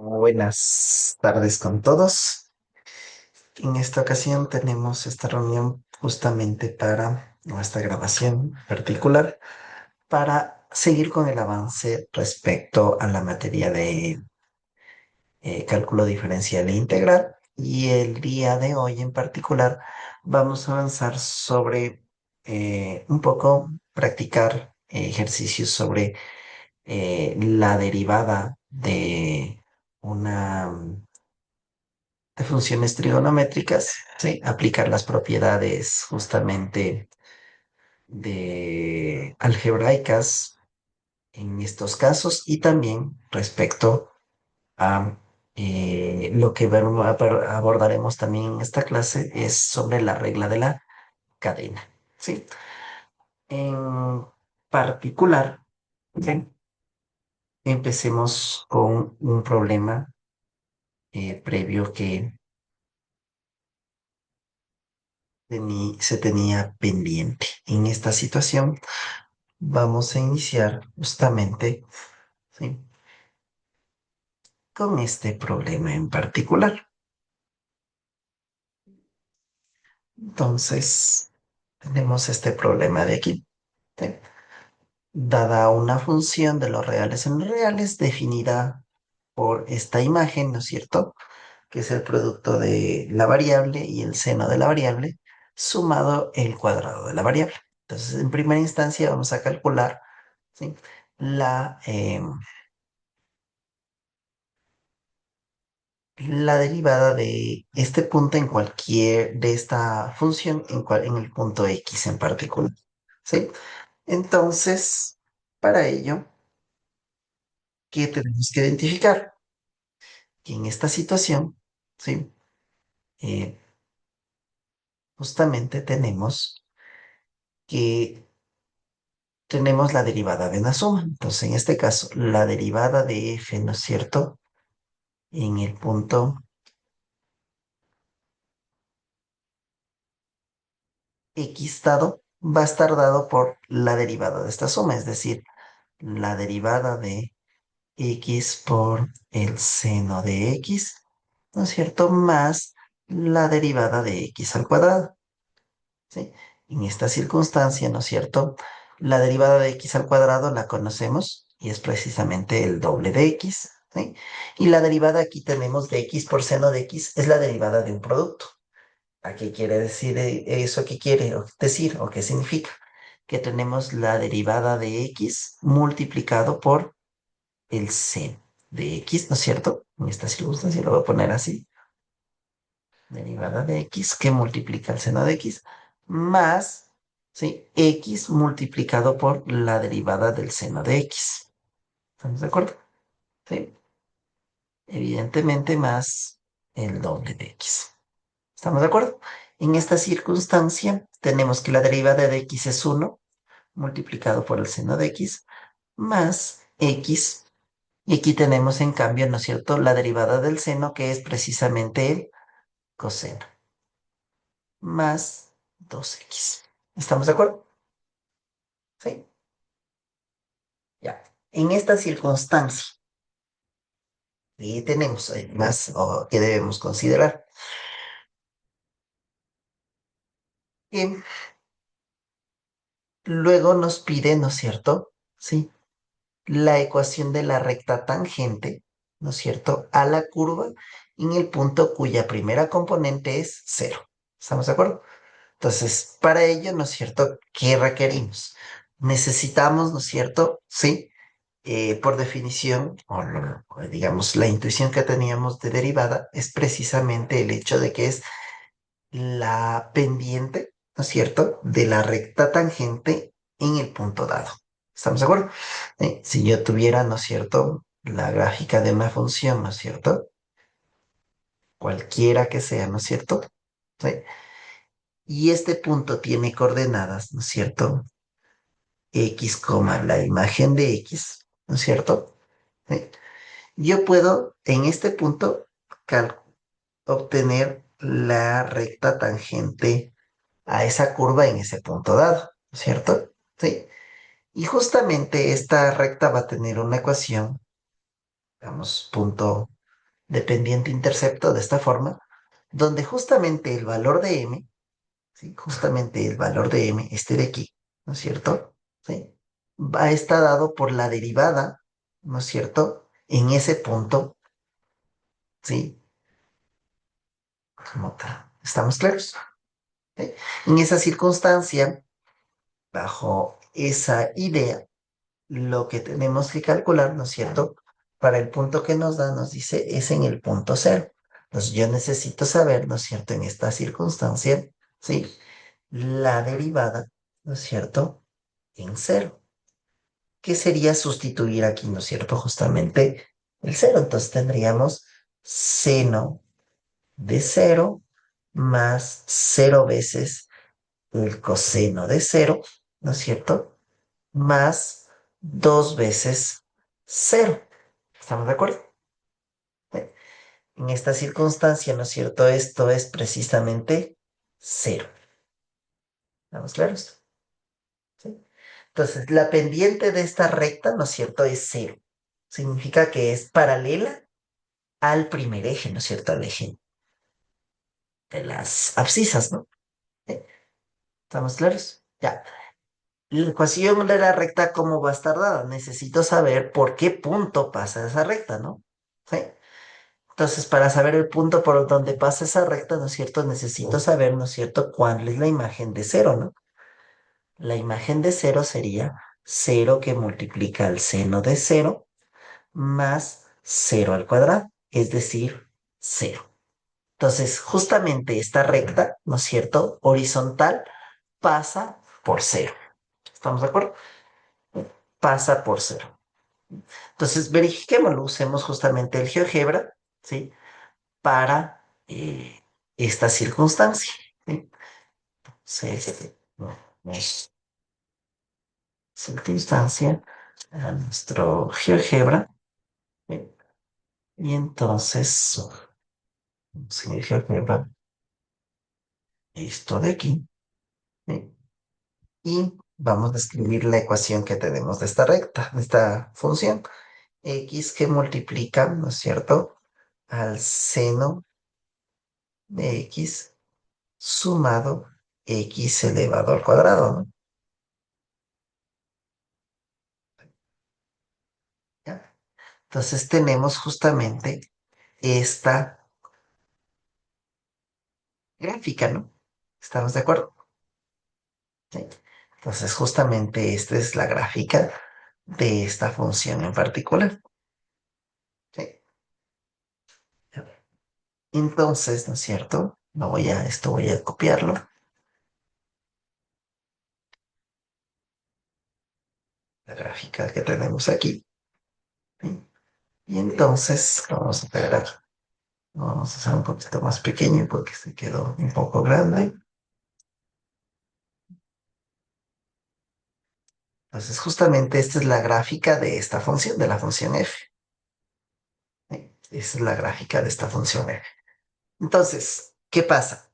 Buenas tardes con todos. En esta ocasión tenemos esta reunión justamente para nuestra grabación particular para seguir con el avance respecto a la materia de cálculo diferencial e integral. Y el día de hoy en particular vamos a avanzar sobre un poco practicar ejercicios sobre la derivada de una de funciones trigonométricas, ¿sí? Aplicar las propiedades justamente de algebraicas en estos casos y también respecto a lo que abordaremos también en esta clase es sobre la regla de la cadena, ¿sí? En particular, ¿sí? Empecemos con un problema previo que se tenía pendiente. En esta situación vamos a iniciar justamente, ¿sí? Con este problema en particular. Entonces, tenemos este problema de aquí, ¿sí? Dada una función de los reales en los reales definida por esta imagen, ¿no es cierto? Que es el producto de la variable y el seno de la variable, sumado el cuadrado de la variable. Entonces, en primera instancia vamos a calcular, ¿sí? la, la derivada de este punto en de esta función en el punto X en particular, ¿sí? Entonces, para ello, ¿qué tenemos que identificar? Que en esta situación, ¿sí? Eh, justamente que tenemos la derivada de una suma. Entonces, en este caso, la derivada de f, ¿no es cierto? En el punto X dado va a estar dado por la derivada de esta suma, es decir, la derivada de X por el seno de X, ¿no es cierto? Más la derivada de X al cuadrado, ¿sí? En esta circunstancia, ¿no es cierto? La derivada de X al cuadrado la conocemos y es precisamente el doble de X, ¿sí? Y la derivada aquí tenemos de X por seno de X es la derivada de un producto. ¿A qué quiere decir eso? ¿Qué quiere decir o qué significa? Que tenemos la derivada de X multiplicado por el seno de X, ¿no es cierto? En esta circunstancia lo voy a poner así. Derivada de X que multiplica el seno de X más, ¿sí? X multiplicado por la derivada del seno de X. ¿Estamos de acuerdo? Sí. Evidentemente más el doble de X. ¿Estamos de acuerdo? En esta circunstancia tenemos que la derivada de X es 1 multiplicado por el seno de X más X. Y aquí tenemos en cambio, ¿no es cierto?, la derivada del seno, que es precisamente el coseno, más 2x. ¿Estamos de acuerdo? Sí, ya. En esta circunstancia, ¿qué tenemos más o qué debemos considerar? Que luego nos pide, ¿no es cierto? Sí, la ecuación de la recta tangente, ¿no es cierto?, a la curva en el punto cuya primera componente es cero. ¿Estamos de acuerdo? Entonces, para ello, ¿no es cierto?, ¿qué requerimos? Necesitamos, ¿no es cierto? Sí, por definición, o digamos, la intuición que teníamos de derivada es precisamente el hecho de que es la pendiente, ¿no es cierto?, de la recta tangente en el punto dado. ¿Estamos de acuerdo? Si yo tuviera, ¿no es cierto?, la gráfica de una función, ¿no es cierto?, cualquiera que sea, ¿no es cierto? ¿Sí? Y este punto tiene coordenadas, ¿no es cierto? X, la imagen de X, ¿no es cierto? ¿Sí? Yo puedo en este punto obtener la recta tangente a esa curva en ese punto dado, ¿no es cierto? Sí. Y justamente esta recta va a tener una ecuación, digamos, punto. de pendiente-intercepto de esta forma, donde justamente el valor de m, ¿sí? Justamente el valor de m, este de aquí, ¿no es cierto? ¿Sí? Va a estar dado por la derivada, ¿no es cierto? En ese punto, ¿sí? Como tal. ¿Estamos claros? ¿Sí? En esa circunstancia, bajo esa idea, lo que tenemos que calcular, ¿no es cierto? Para el punto que nos da, nos dice, es en el punto cero. Entonces yo necesito saber, ¿no es cierto? En esta circunstancia, ¿sí? La derivada, ¿no es cierto? En cero. ¿Qué sería sustituir aquí, ¿no es cierto? Justamente el cero. Entonces tendríamos seno de cero más cero veces el coseno de cero, ¿no es cierto? Más dos veces cero. ¿Estamos de acuerdo? ¿Eh? En esta circunstancia, ¿no es cierto? Esto es precisamente cero. ¿Estamos claros? ¿Sí? Entonces, la pendiente de esta recta, ¿no es cierto? Es cero. Significa que es paralela al primer eje, ¿no es cierto? Al eje de las abscisas, ¿no? ¿Eh? ¿Estamos claros? Ya. La ecuación de la recta, ¿cómo va a estar dada? Necesito saber por qué punto pasa esa recta, ¿no? ¿Sí? Entonces, para saber el punto por donde pasa esa recta, ¿no es cierto? Necesito saber, ¿no es cierto?, cuál es la imagen de cero, ¿no? La imagen de cero sería cero que multiplica el seno de cero más cero al cuadrado, es decir, cero. Entonces, justamente esta recta, ¿no es cierto?, horizontal, pasa por cero. ¿Estamos de acuerdo? Pasa por cero. Entonces, verifiquémoslo, usemos justamente el GeoGebra, ¿sí? Para esta circunstancia. ¿Sí? Entonces, nos circunstancia a nuestro GeoGebra. ¿Sí? Y entonces, en el GeoGebra, esto de aquí. ¿Sí? Y vamos a escribir la ecuación que tenemos de esta recta, de esta función. X que multiplica, ¿no es cierto?, al seno de X sumado X elevado al cuadrado, ¿no? ¿Ya? Entonces tenemos justamente esta gráfica, ¿no? ¿Estamos de acuerdo? Sí. Entonces justamente esta es la gráfica de esta función en particular. ¿Sí? Entonces, ¿no es cierto? Esto voy a copiarlo. La gráfica que tenemos aquí. ¿Sí? Y entonces vamos a pegar aquí. Vamos a hacer un poquito más pequeño porque se quedó un poco grande. Entonces, justamente esta es la gráfica de esta función, de la función f. ¿Sí? Esa es la gráfica de esta función f. Entonces, ¿qué pasa?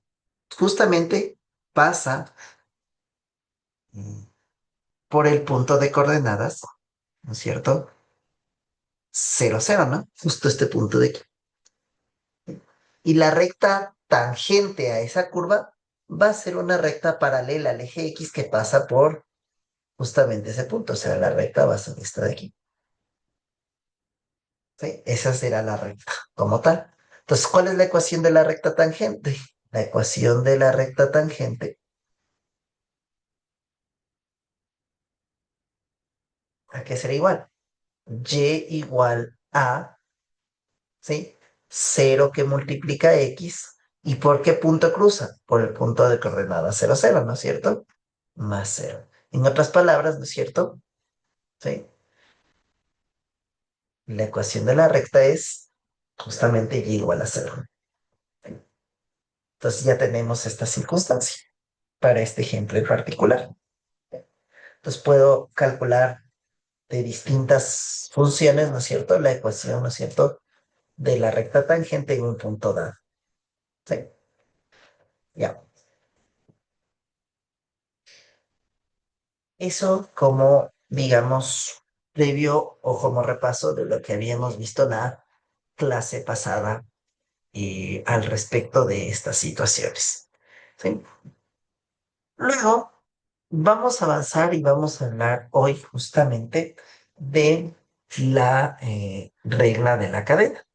Justamente pasa por el punto de coordenadas, ¿no es cierto? Cero cero, ¿no? Justo este punto de aquí. Y la recta tangente a esa curva va a ser una recta paralela al eje X que pasa por justamente ese punto. O sea, la recta va a ser esta de aquí. ¿Sí? Esa será la recta como tal. Entonces, ¿cuál es la ecuación de la recta tangente? La ecuación de la recta tangente, ¿a qué será igual? Y igual a, ¿sí? Cero que multiplica X. ¿Y por qué punto cruza? Por el punto de coordenada cero cero, ¿no es cierto? Más cero. En otras palabras, ¿no es cierto? ¿Sí? La ecuación de la recta es justamente y igual a cero. Entonces ya tenemos esta circunstancia para este ejemplo en particular. Entonces puedo calcular de distintas funciones, ¿no es cierto? La ecuación, ¿no es cierto? De la recta tangente en un punto dado. ¿Sí? Ya. Eso como, digamos, previo o como repaso de lo que habíamos visto clase pasada al respecto de estas situaciones. ¿Sí? Luego, vamos a avanzar y vamos a hablar hoy justamente de la regla de la cadena.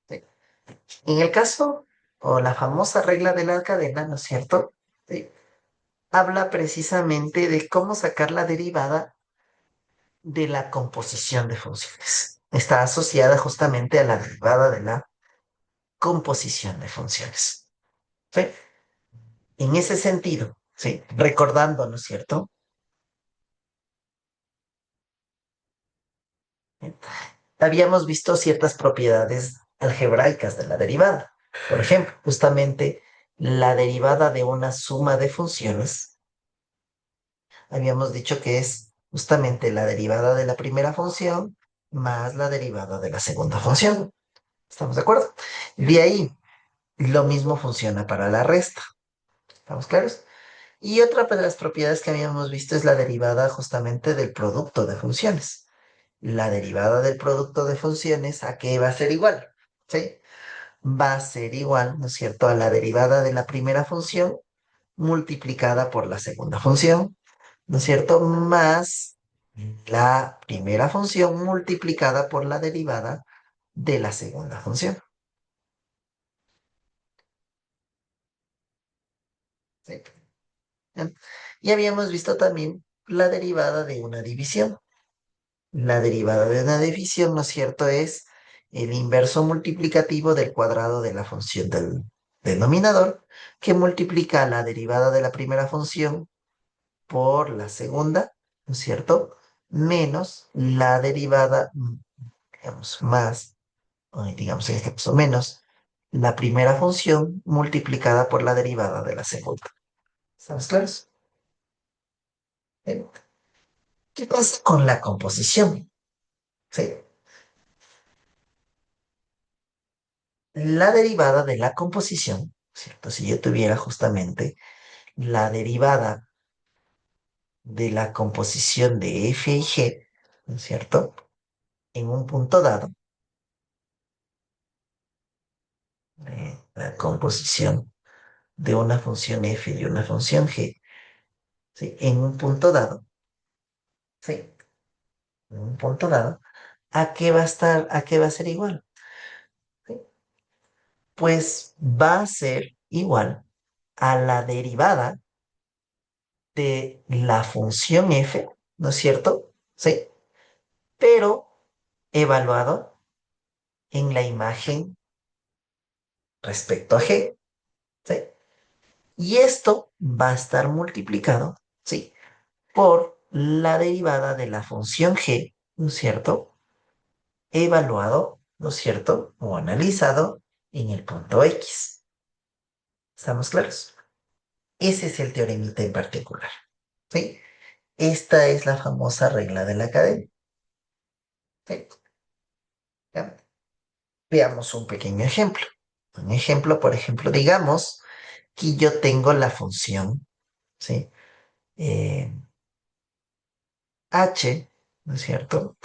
¿Sí? En el caso, o la famosa regla de la cadena, ¿no es cierto? ¿Sí? Habla precisamente de cómo sacar la derivada de la composición de funciones. Está asociada justamente a la derivada de la composición de funciones. ¿Sí? En ese sentido, ¿sí? Recordando, ¿no es cierto? ¿Sí? Habíamos visto ciertas propiedades algebraicas de la derivada. Por ejemplo, justamente la derivada de una suma de funciones, habíamos dicho que es justamente la derivada de la primera función más la derivada de la segunda función. ¿Estamos de acuerdo? De ahí, lo mismo funciona para la resta. ¿Estamos claros? Y otra de las propiedades que habíamos visto es la derivada justamente del producto de funciones. La derivada del producto de funciones, ¿a qué va a ser igual? ¿Sí? Va a ser igual, ¿no es cierto?, a la derivada de la primera función multiplicada por la segunda función, ¿no es cierto?, más la primera función multiplicada por la derivada de la segunda función. ¿Sí? Bien. Y habíamos visto también la derivada de una división. La derivada de una división, ¿no es cierto?, es el inverso multiplicativo del cuadrado de la función del denominador, que multiplica la derivada de la primera función por la segunda, ¿no es cierto?, menos la derivada, digamos, más, o digamos en este caso menos, la primera función multiplicada por la derivada de la segunda. ¿Estamos claros? Bien. ¿Qué pasa con la composición? ¿Sí? La derivada de la composición, ¿cierto? Si yo tuviera justamente la derivada de la composición de f y g, ¿no es cierto? En un punto dado, la composición de una función f y una función g, ¿sí? En un punto dado, ¿sí? En un punto dado, ¿a qué va a estar, a qué va a ser igual? ¿Sí? Pues va a ser igual a la derivada de la función f, ¿no es cierto? ¿Sí? Pero evaluado en la imagen respecto a g, ¿sí? Y esto va a estar multiplicado, ¿sí? Por la derivada de la función g, ¿no es cierto?, evaluado, ¿no es cierto?, o analizado en el punto x. ¿Estamos claros? Ese es el teoremita en particular, ¿sí? Esta es la famosa regla de la cadena, ¿sí? ¿Ya? Veamos un pequeño ejemplo. Un ejemplo, por ejemplo, digamos que yo tengo la función, ¿sí? Eh, h, ¿no es cierto?,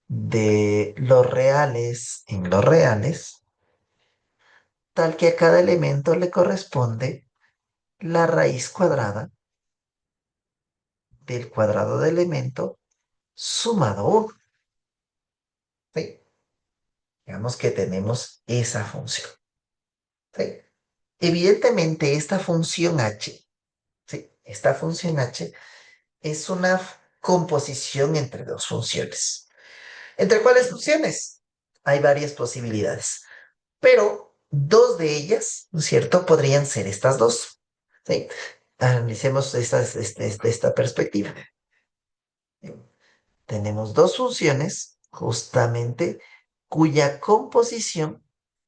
de los reales en los reales, tal que a cada elemento le corresponde la raíz cuadrada del cuadrado de elemento sumado 1. ¿Sí? Digamos que tenemos esa función. ¿Sí? Evidentemente, esta función h, ¿sí?, esta función h es una composición entre dos funciones. ¿Entre cuáles funciones? Hay varias posibilidades, pero dos de ellas, ¿no es cierto?, podrían ser estas dos. ¿Sí? Analicemos esta perspectiva. Tenemos dos funciones, justamente, cuya composición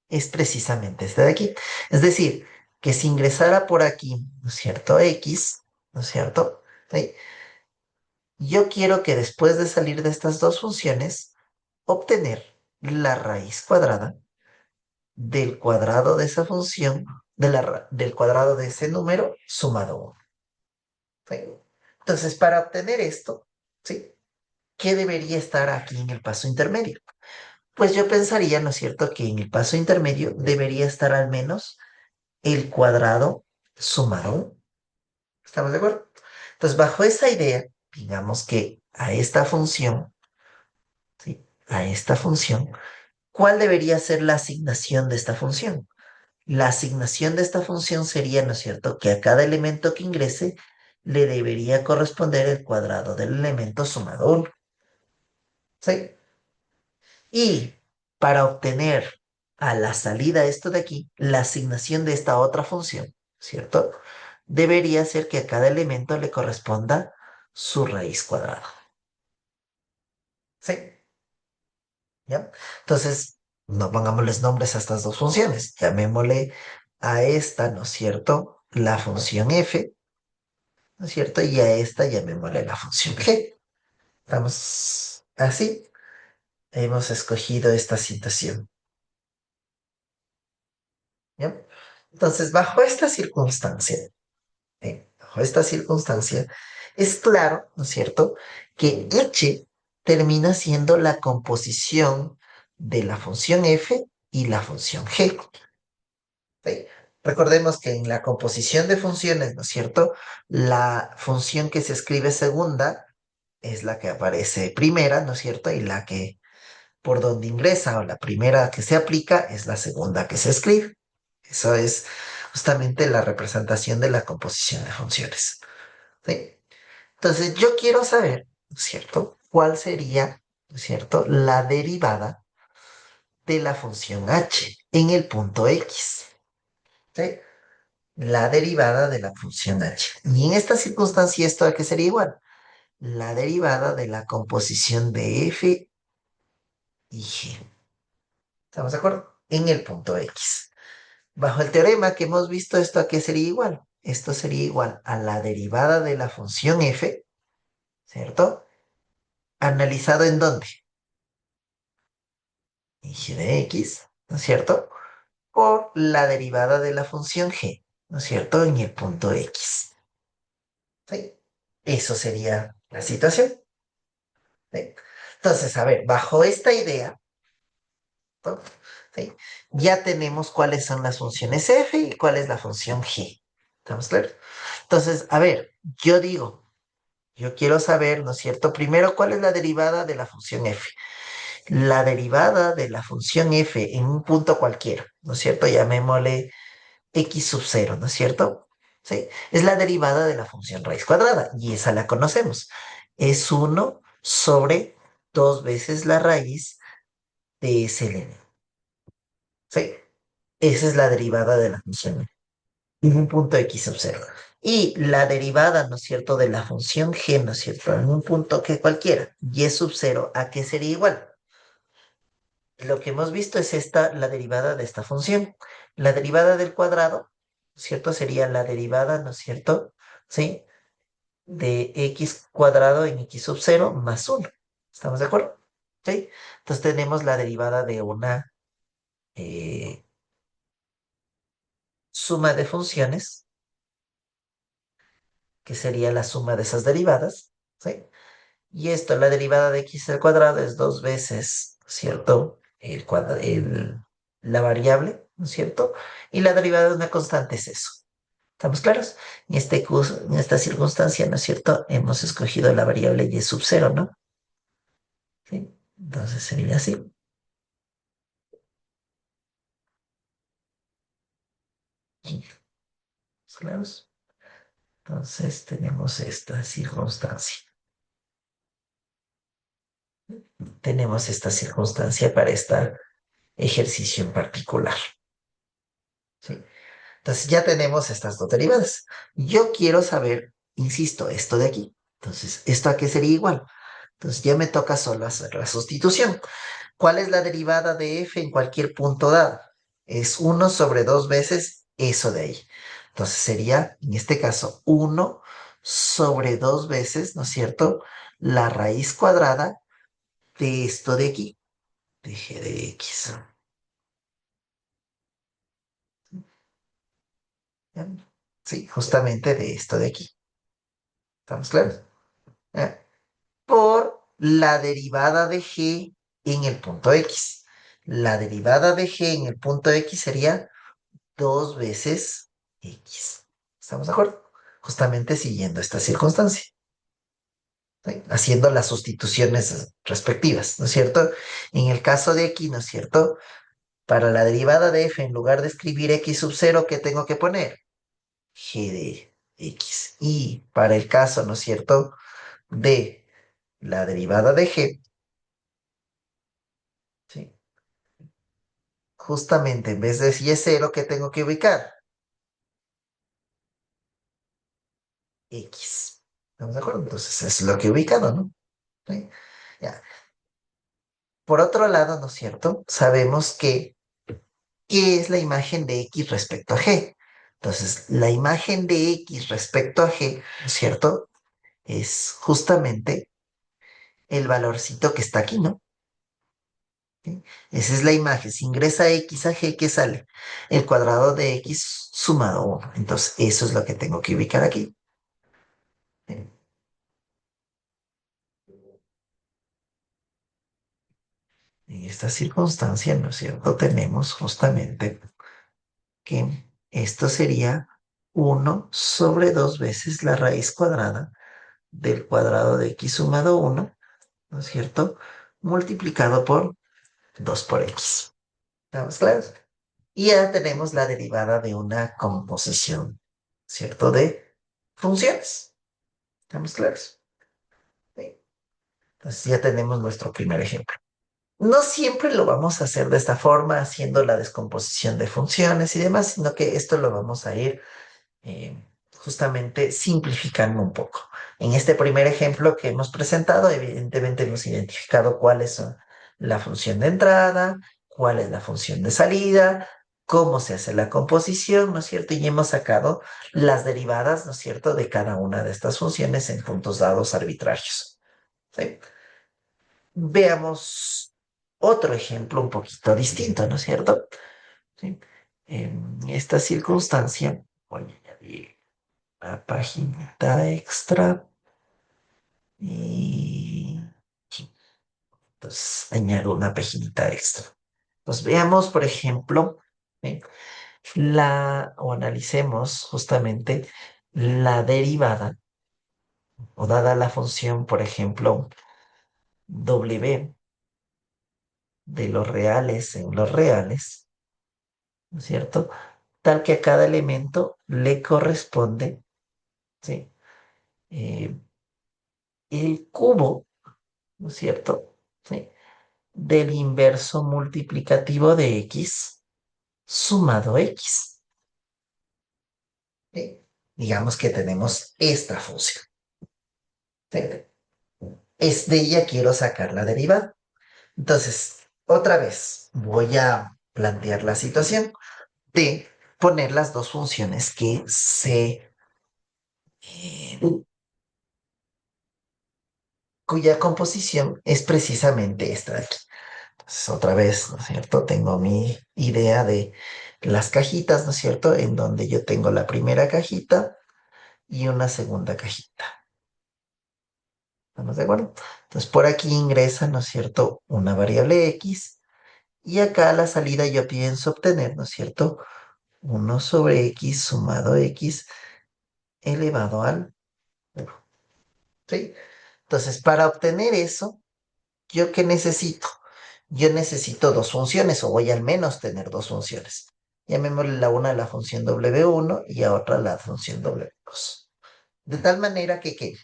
es precisamente esta de aquí. Es decir, que si ingresara por aquí, ¿no es cierto?, x, ¿no es cierto? ¿Sí? Yo quiero que después de salir de estas dos funciones, obtener la raíz cuadrada del cuadrado de esa función, del cuadrado de ese número sumado 1. ¿Sí? Entonces, para obtener esto, ¿sí? ¿Qué debería estar aquí en el paso intermedio? Pues yo pensaría, ¿no es cierto?, que en el paso intermedio debería estar al menos el cuadrado sumado. ¿Estamos de acuerdo? Entonces, bajo esa idea, digamos que a esta función, ¿sí? A esta función, ¿cuál debería ser la asignación de esta función? La asignación de esta función sería, ¿no es cierto?, que a cada elemento que ingrese le debería corresponder el cuadrado del elemento sumado 1. ¿Sí? Y para obtener a la salida esto de aquí, la asignación de esta otra función, ¿cierto? Debería ser que a cada elemento le corresponda su raíz cuadrada. ¿Sí? ¿Ya? Entonces, no pongámosles nombres a estas dos funciones. Llamémosle a esta, ¿no es cierto?, la función f, ¿no es cierto? Y a esta llamémosle la función g. Estamos así. Hemos escogido esta situación. ¿Ya? Entonces, bajo esta circunstancia, es claro, ¿no es cierto?, que h termina siendo la composición de la función f y la función g. ¿Sí? Recordemos que en la composición de funciones, ¿no es cierto?, la función que se escribe segunda es la que aparece primera, ¿no es cierto? Y la que por donde ingresa o la primera que se aplica es la segunda que se escribe. Eso es justamente la representación de la composición de funciones. ¿Sí? Entonces, yo quiero saber, ¿no es cierto?, cuál sería, ¿no es cierto?, la derivada de la función h en el punto x. ¿Sí? La derivada de la función h. Y en esta circunstancia, ¿esto a qué sería igual? La derivada de la composición de f y g. ¿Estamos de acuerdo? En el punto x. Bajo el teorema que hemos visto, ¿esto a qué sería igual? Esto sería igual a la derivada de la función f, ¿cierto? ¿Analizado en dónde? En g de x, ¿no es cierto? Por la derivada de la función g, ¿no es cierto? En el punto x. ¿Sí? Eso sería la situación. ¿Sí? Entonces, a ver, bajo esta idea, ¿no? ¿Sí? Ya tenemos cuáles son las funciones f y cuál es la función g. ¿Estamos claros? Entonces, a ver, yo digo, yo quiero saber, ¿no es cierto? Primero, ¿cuál es la derivada de la función f? La derivada de la función f en un punto cualquiera, ¿no es cierto? Llamémosle x sub 0, ¿no es cierto? ¿Sí? Es la derivada de la función raíz cuadrada y esa la conocemos. Es uno sobre 2 veces la raíz de ese elemento. ¿Sí? Esa es la derivada de la función en un punto x sub 0. Y la derivada, ¿no es cierto?, de la función g, ¿no es cierto?, en un punto que cualquiera, y sub 0, ¿a qué sería igual? Lo que hemos visto es esta, la derivada de esta función. La derivada del cuadrado, ¿no es cierto?, sería la derivada, ¿no es cierto?, ¿sí?, de x cuadrado en x sub 0 más 1. ¿Estamos de acuerdo? ¿Sí? Entonces tenemos la derivada de una eh, suma de funciones, que sería la suma de esas derivadas, ¿sí? Y esto, la derivada de x al cuadrado es 2 veces, ¿no es cierto?, la variable, ¿no es cierto? Y la derivada de una constante es eso. ¿Estamos claros? En esta circunstancia, ¿no es cierto?, hemos escogido la variable y sub 0, ¿no? ¿Sí? Entonces sería así. ¿Estamos claros? Entonces tenemos esta circunstancia. Tenemos esta circunstancia para este ejercicio en particular. ¿Sí? Entonces ya tenemos estas dos derivadas. Yo quiero saber, insisto, esto de aquí. Entonces, ¿esto a qué sería igual? Entonces ya me toca solo hacer la sustitución. ¿Cuál es la derivada de f en cualquier punto dado? Es uno sobre 2 veces eso de ahí. Entonces sería, en este caso, uno sobre 2 veces, ¿no es cierto?, la raíz cuadrada de esto de aquí, de g de x. ¿Ya? Sí, justamente de esto de aquí. ¿Estamos claros? ¿Eh? Por la derivada de g en el punto x. La derivada de g en el punto x sería dos veces x. ¿Estamos de acuerdo? Justamente siguiendo esta circunstancia, ¿sí? Haciendo las sustituciones respectivas, ¿no es cierto? En el caso de aquí, ¿no es cierto? Para la derivada de f, en lugar de escribir x sub 0, ¿qué tengo que poner? G de x. Y para el caso, ¿no es cierto? De la derivada de g, ¿sí? Justamente en vez de si es 0, ¿qué tengo que ubicar? X. ¿Estamos de acuerdo? Entonces es lo que he ubicado, ¿no? ¿Sí? Ya. Por otro lado, ¿no es cierto? Sabemos que ¿qué es la imagen de X respecto a G? Entonces, la imagen de X respecto a G, ¿no es cierto? Es justamente el valorcito que está aquí, ¿no? ¿Sí? Esa es la imagen. Si ingresa X a G, ¿qué sale? El cuadrado de X sumado 1. Entonces, eso es lo que tengo que ubicar aquí. ¿Sí? En esta circunstancia, ¿no es cierto? Tenemos justamente que esto sería 1/2 veces la raíz cuadrada del cuadrado de X sumado 1, ¿no es cierto? Multiplicado por 2 por X. ¿Estamos claros? Y ya tenemos la derivada de una composición, ¿cierto? De funciones. ¿Estamos claros? Sí. Entonces ya tenemos nuestro primer ejemplo. No siempre lo vamos a hacer de esta forma, haciendo la descomposición de funciones y demás, sino que esto lo vamos a ir eh, justamente simplificando un poco. En este primer ejemplo que hemos presentado, evidentemente hemos identificado cuáles son la función de entrada, cuál es la función de salida, cómo se hace la composición, ¿no es cierto? Y hemos sacado las derivadas, ¿no es cierto?, de cada una de estas funciones en puntos dados arbitrarios. ¿Sí? Veamos otro ejemplo un poquito distinto, ¿no es cierto? ¿Sí? En esta circunstancia, voy a añadir una paginita extra y entonces añado una paginita extra. Pues veamos, por ejemplo, ¿sí? O analicemos justamente la derivada o dada la función, por ejemplo, w de los reales en los reales, ¿no es cierto? Tal que a cada elemento le corresponde, ¿sí? Eh, el cubo, ¿no es cierto? ¿Sí? Del inverso multiplicativo de x sumado x. ¿Sí? Digamos que tenemos esta función. ¿Sí? Es de ella quiero sacar la derivada. Entonces, otra vez voy a plantear la situación de poner las dos funciones eh, cuya composición es precisamente esta de aquí. Entonces, otra vez, ¿no es cierto? Tengo mi idea de las cajitas, ¿no es cierto? En donde yo tengo la primera cajita y una segunda cajita. ¿Estamos de acuerdo? Entonces, por aquí ingresa, ¿no es cierto? Una variable x y acá a la salida yo pienso obtener, ¿no es cierto? 1/x sumado x elevado al 1. ¿Sí? Entonces, para obtener eso, ¿yo qué necesito? Yo necesito dos funciones, o voy al menos tener dos funciones. Llamémosle la una la función w1 y a otra la función w2. De tal manera que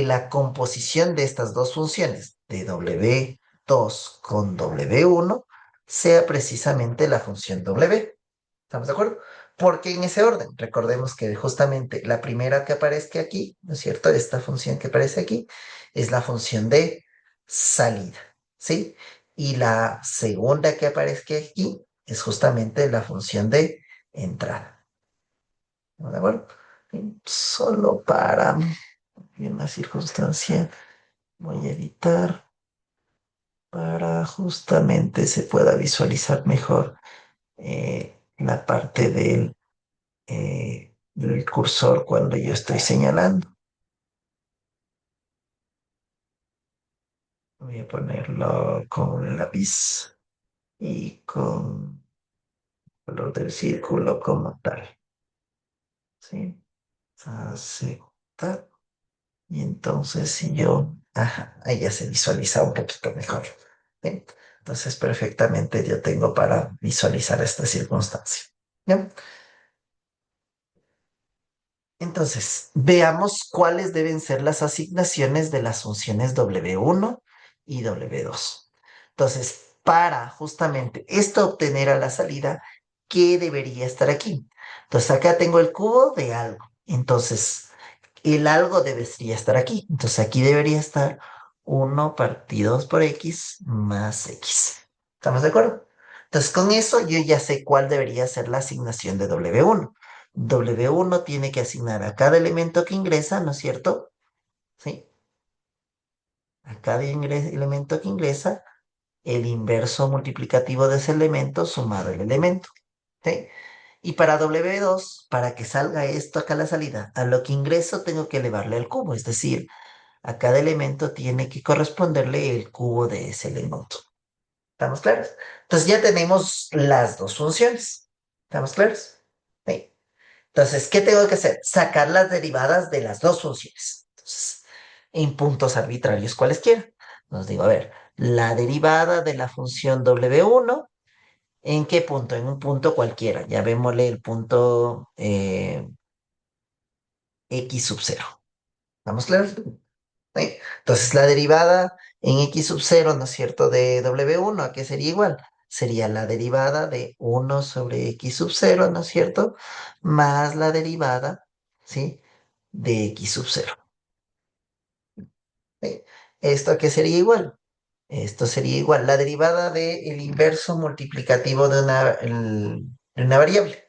la composición de estas dos funciones, de w2 con w1, sea precisamente la función w. ¿Estamos de acuerdo? Porque en ese orden, recordemos que justamente la primera que aparezca aquí, ¿no es cierto? Esta función que aparece aquí es la función de salida, ¿sí? Y la segunda que aparezca aquí es justamente la función de entrada. ¿Estamos de acuerdo? Y solo para una circunstancia voy a editar para justamente se pueda visualizar mejor la parte del cursor cuando yo estoy señalando. Voy a ponerlo con un lápiz y con color del círculo como tal. ¿Sí? Aceptar. Y entonces si yo, ajá, ahí ya se visualiza un poquito mejor. ¿Bien? Entonces perfectamente yo tengo para visualizar esta circunstancia. ¿Bien? Entonces, veamos cuáles deben ser las asignaciones de las funciones W1 y W2. Entonces, para justamente esto obtener a la salida, ¿qué debería estar aquí? Entonces, acá tengo el cubo de algo. Entonces, el algo debería estar aquí. Entonces, aquí debería estar 1 partido 2 por X más X. ¿Estamos de acuerdo? Entonces, con eso yo ya sé cuál debería ser la asignación de W1. W1 tiene que asignar a cada elemento que ingresa, ¿no es cierto? ¿Sí? A cada elemento que ingresa, el inverso multiplicativo de ese elemento sumado el elemento. ¿Sí? Y para W2, para que salga esto acá a la salida, a lo que ingreso tengo que elevarle al cubo, es decir, a cada elemento tiene que corresponderle el cubo de ese elemento. ¿Estamos claros? Entonces ya tenemos las dos funciones. ¿Estamos claros? Sí. Entonces, ¿qué tengo que hacer? Sacar las derivadas de las dos funciones. Entonces, en puntos arbitrarios cualesquiera. Nos digo, a ver, la derivada de la función W1, ¿en qué punto? En un punto cualquiera. Llamémosle el punto X sub 0. ¿Estamos claros? ¿Sí? Entonces, la derivada en X sub 0, ¿no es cierto?, de W1, ¿a qué sería igual? Sería la derivada de 1 sobre X sub 0, ¿no es cierto? Más la derivada, ¿sí?, de X sub 0. ¿Sí? ¿Esto a qué sería igual? Esto sería igual la derivada del inverso multiplicativo de una variable.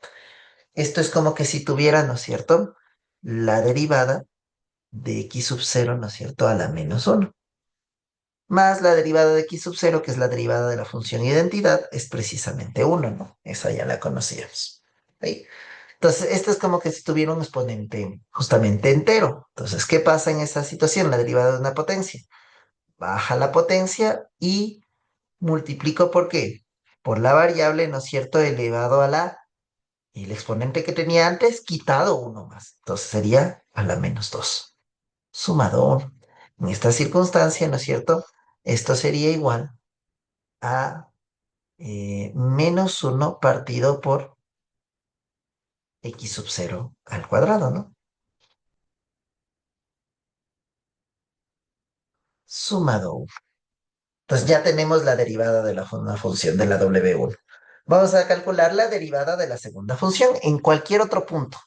Esto es como que si tuviera, ¿no es cierto?, la derivada de X sub 0, ¿no es cierto?, a la -1. Más la derivada de X sub 0, que es la derivada de la función identidad, es precisamente 1, ¿no? Esa ya la conocíamos. ¿Sí? Entonces, esto es como que si tuviera un exponente justamente entero. Entonces, ¿qué pasa en esta situación? La derivada de una potencia. Baja la potencia y multiplico ¿por qué? Por la variable, ¿no es cierto?, elevado a el exponente que tenía antes, quitado uno más. Entonces sería a la -2 sumado 1. En esta circunstancia, ¿no es cierto? Esto sería igual a -1 partido por X sub 0 al cuadrado, ¿no? Sumado 1. Entonces ya tenemos la derivada de una función de la W1. Vamos a calcular la derivada de la segunda función en cualquier otro punto.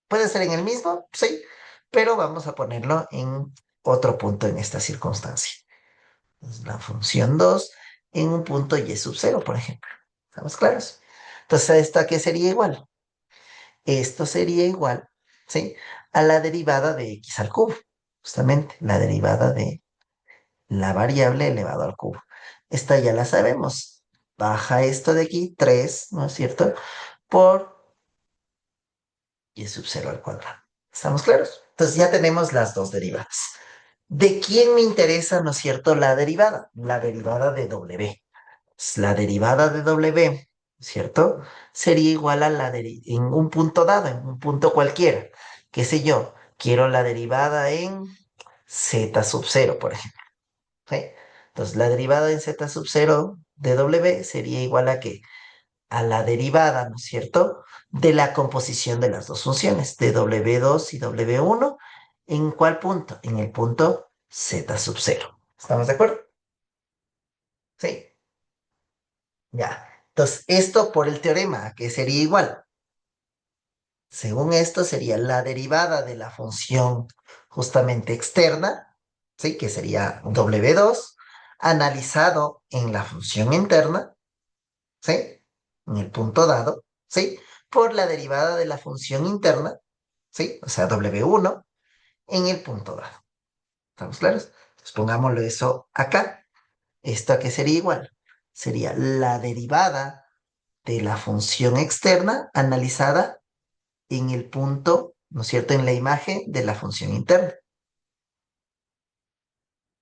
Puede ser en el mismo, sí, pero vamos a ponerlo en otro punto en esta circunstancia. Entonces, la función 2 en un punto Y sub 0, por ejemplo. ¿Estamos claros? Entonces, ¿a esto a qué sería igual? Esto sería igual, ¿sí?, a la derivada de X al cubo. Justamente, la derivada de la variable elevado al cubo. Esta ya la sabemos. Baja esto de aquí, 3, ¿no es cierto?, por Y sub 0 al cuadrado. ¿Estamos claros? Entonces ya tenemos las dos derivadas. ¿De quién me interesa, no es cierto, la derivada? La derivada de W. La derivada de W, ¿cierto? Sería igual a en un punto dado, en un punto cualquiera. ¿Qué sé yo? Quiero la derivada en Z sub 0, por ejemplo. ¿Sí? Entonces, la derivada en Z sub 0 de W sería igual a qué? A la derivada, ¿no es cierto?, de la composición de las dos funciones, de W2 y W1. ¿En cuál punto? En el punto Z sub 0. ¿Estamos de acuerdo? Sí. Ya. Entonces, esto por el teorema, que sería igual. Según esto, sería la derivada de la función justamente externa, ¿sí?, que sería W2, analizado en la función interna, ¿sí?, en el punto dado, ¿sí?, por la derivada de la función interna, ¿sí?, o sea, W1, en el punto dado. ¿Estamos claros? Entonces, pongámoslo eso acá. ¿Esto a qué sería igual? Sería la derivada de la función externa analizada en el punto, ¿no es cierto?, en la imagen de la función interna.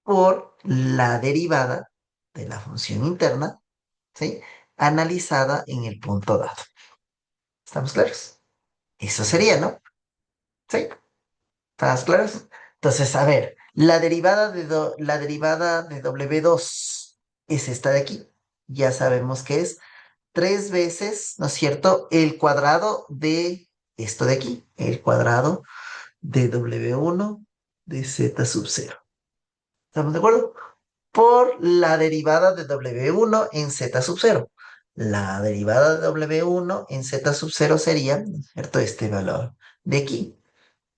por la derivada de la función interna, ¿sí? Analizada en el punto dado. ¿Estamos claros? Eso sería, ¿no? ¿Sí? ¿Estamos claros? Entonces, a ver, la derivada de W2 es esta de aquí. Ya sabemos que es 3 veces, ¿no es cierto?, el cuadrado de esto de aquí, el cuadrado de W1 de Z sub 0. ¿Estamos de acuerdo? Por la derivada de W1 en Z sub 0. La derivada de W1 en Z sub 0 sería, ¿no es cierto?, este valor de aquí,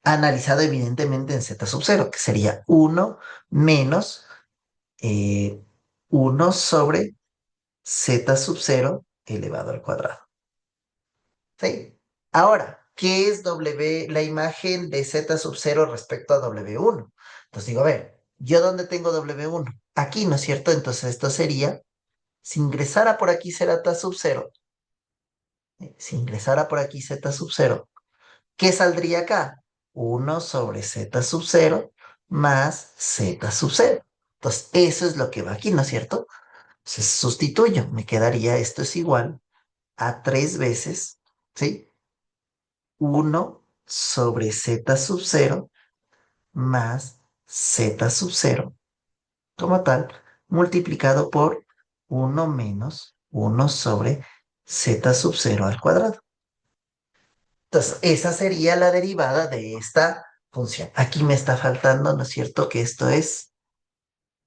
analizado evidentemente en Z sub 0, que sería 1 menos 1 sobre Z sub 0 elevado al cuadrado. ¿Sí? Ahora, ¿qué es la imagen de Z sub 0 respecto a W1? Entonces digo, a ver, ¿yo dónde tengo W1? Aquí, ¿no es cierto? Entonces esto sería, si ingresara por aquí Z sub 0, si ingresara por aquí Z sub 0, ¿qué saldría acá? 1 sobre Z sub 0 más Z sub 0. Entonces, eso es lo que va aquí, ¿no es cierto? Entonces, sustituyo, me quedaría esto es igual a 3 veces, ¿sí? 1 sobre Z sub 0 más Z sub 0 como tal, multiplicado por 1 menos 1 sobre Z sub 0 al cuadrado. Entonces, esa sería la derivada de esta función. Aquí me está faltando, ¿no es cierto?, que esto es,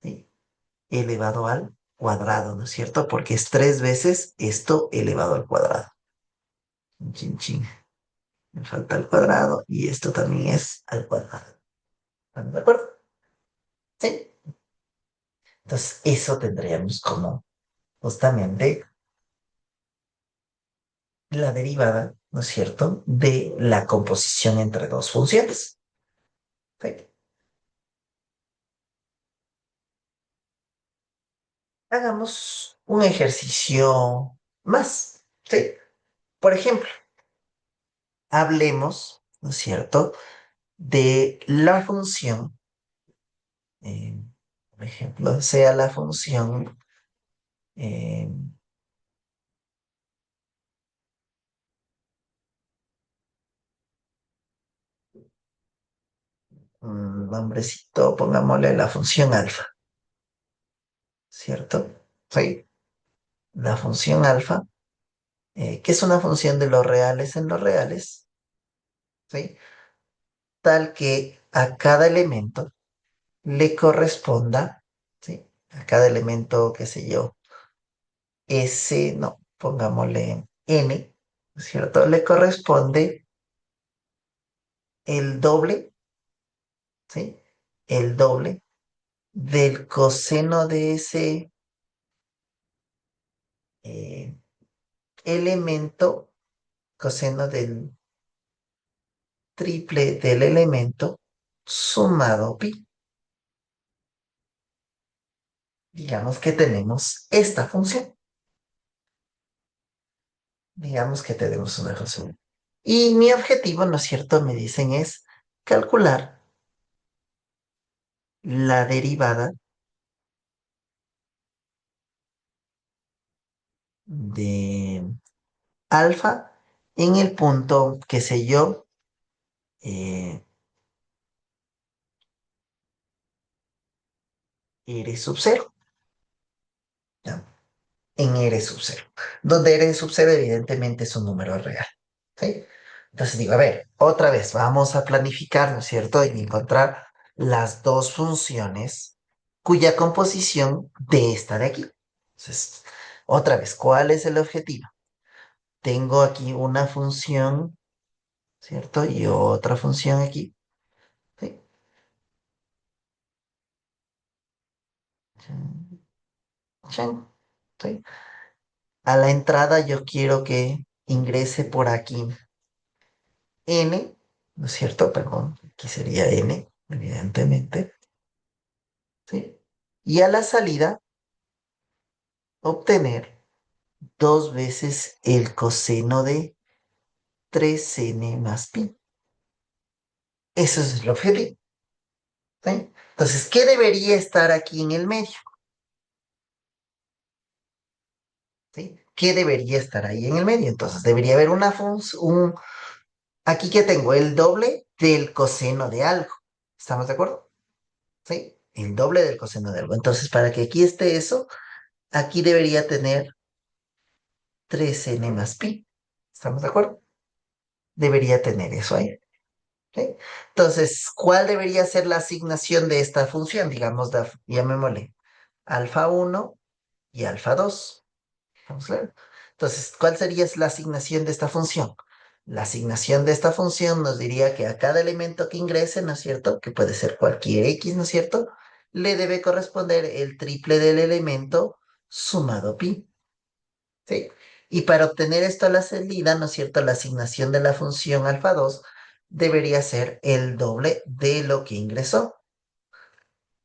¿sí?, elevado al cuadrado, ¿no es cierto? Porque es 3 veces esto elevado al cuadrado. Chin, chin. Me falta el cuadrado y esto también es al cuadrado. ¿Están de acuerdo? Sí. Entonces, eso tendríamos como justamente la derivada, ¿no es cierto?, de la composición entre dos funciones. ¿Sí? Hagamos un ejercicio más. ¿Sí? Por ejemplo, hablemos, ¿no es cierto?, de la función, eh, por ejemplo, sea la función, eh, un nombrecito, pongámosle la función alfa, ¿cierto? Sí, la función alfa, que es una función de los reales en los reales, ¿sí? Tal que a cada elemento le corresponda, ¿sí? A cada elemento, qué sé yo, S, no, pongámosle N, ¿cierto? Le corresponde el doble, ¿sí? El doble del coseno de ese eh, elemento, coseno del triple del elemento sumado pi. Digamos que tenemos esta función. Digamos que tenemos una función. Y mi objetivo, ¿no es cierto?, me dicen es calcular la derivada de alfa en el punto, qué sé yo, eh, R sub 0. ¿Ya? En R sub 0. Donde R sub 0 evidentemente es un número real. ¿Sí? Entonces digo, a ver, otra vez, vamos a planificar, ¿no es cierto? Y encontrar las dos funciones cuya composición de esta de aquí. Entonces, otra vez, ¿cuál es el objetivo? Tengo aquí una función, ¿cierto? Y otra función aquí. ¿Sí? Chan, chan, ¿sí? A la entrada yo quiero que ingrese por aquí n, ¿no es cierto? Perdón, aquí sería n, evidentemente, ¿sí? Y a la salida obtener 2 veces el coseno de 3n más pi. Eso es el objetivo. ¿Sí? Entonces, ¿qué debería estar aquí en el medio? ¿Sí? ¿Qué debería estar ahí en el medio? Entonces, debería haber una función, aquí que tengo el doble del coseno de algo. ¿Estamos de acuerdo? ¿Sí? El doble del coseno de algo. Entonces, para que aquí esté eso, aquí debería tener 3n más pi. ¿Estamos de acuerdo? Debería tener eso ahí. ¿Sí? Entonces, ¿cuál debería ser la asignación de esta función? Digamos, llamémosle alfa uno y alfa 2. ¿Estamos claros? Entonces, ¿cuál sería la asignación de esta función? La asignación de esta función nos diría que a cada elemento que ingrese, ¿no es cierto? Que puede ser cualquier x, ¿no es cierto? Le debe corresponder el triple del elemento sumado pi. ¿Sí? Y para obtener esto a la salida, ¿no es cierto? La asignación de la función alfa 2 debería ser el doble de lo que ingresó,